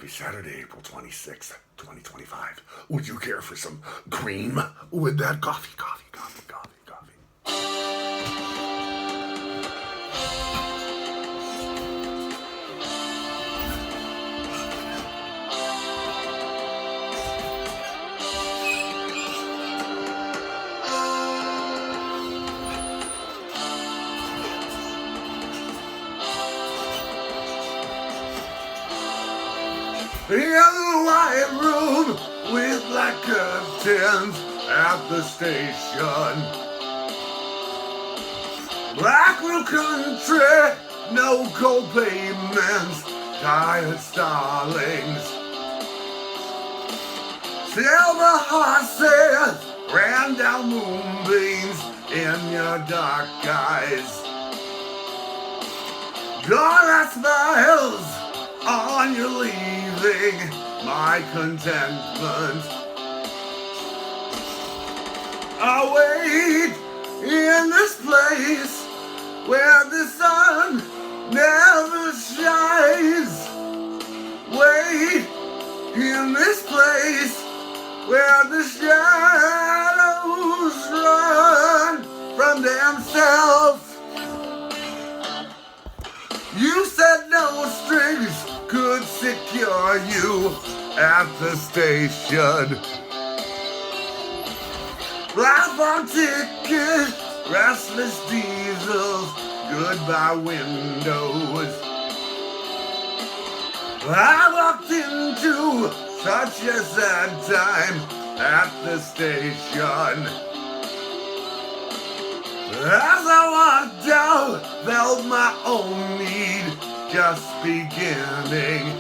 Happy Saturday, April 26th, 2025. Would you care for some cream with that coffee? In the white room with black curtains at the station. Black room country, no cold pavements, tired starlings. Silver horses ran down moonbeams in your dark eyes. Dora smiles on your leaving, my contentment. I wait in this place where the sun never shines. Wait in this place where the shadows run from themselves. You said no strings could secure you at the station. Life on ticket, restless diesels, goodbye windows. I walked into such a sad time at the station. As I walked out, felt my own need just beginning.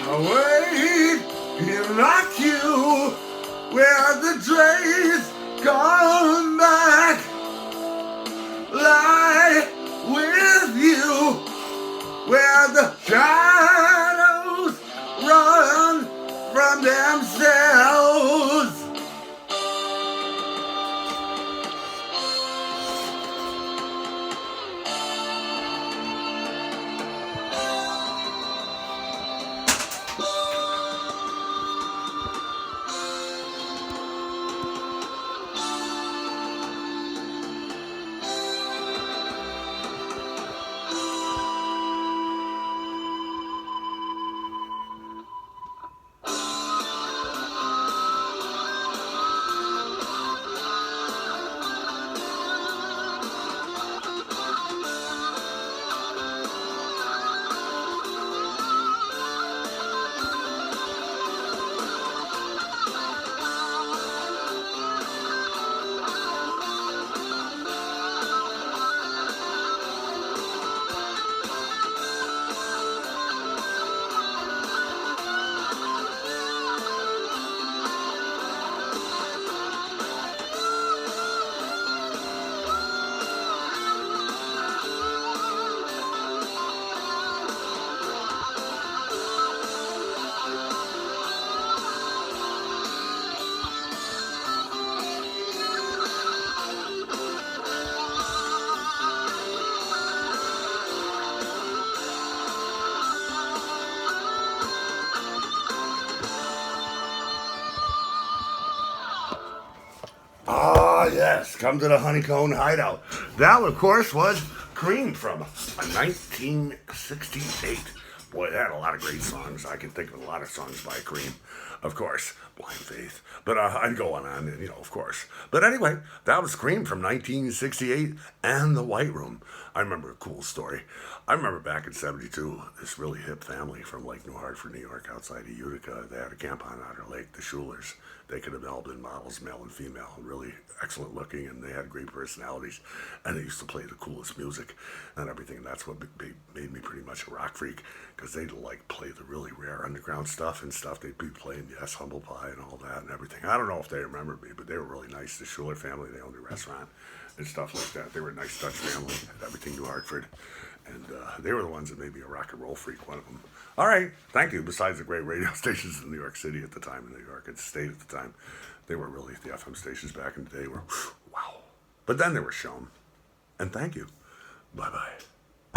I wait in a queue where the trains come back. Lie with you where the shadows run from themselves. Ah, yes, come to the Honeycomb Hideout. That, of course, was Cream from 1968. Boy, it had a lot of great songs. I can think of a lot of songs by Cream. Of course, Blind Faith. But I'd go on, and, of course. But anyway, that was Cream from 1968 and The White Room. I remember a cool story. I remember back in 72, this really hip family from Lake New Hartford, New York, outside of Utica. They had a camp on Otter Lake, the Schulers. They could have all been models, male and female, really excellent looking, and they had great personalities. And they used to play the coolest music and everything. And that's what made me pretty much a rock freak, because they'd play the really rare underground stuff and stuff. They'd be playing Yes, Humble Pie and all that and everything. I don't know if they remember me, but they were really nice. The Schuler family, they owned a restaurant and stuff like that. They were a nice Dutch family, everything New Hartford. And they were the ones that made me a rock and roll freak, one of them. All right, thank you. Besides the great radio stations in New York City at the time, in New York and State at the time, they were really, the FM stations back in the day were, wow. But then they were shown. And thank you. Bye-bye.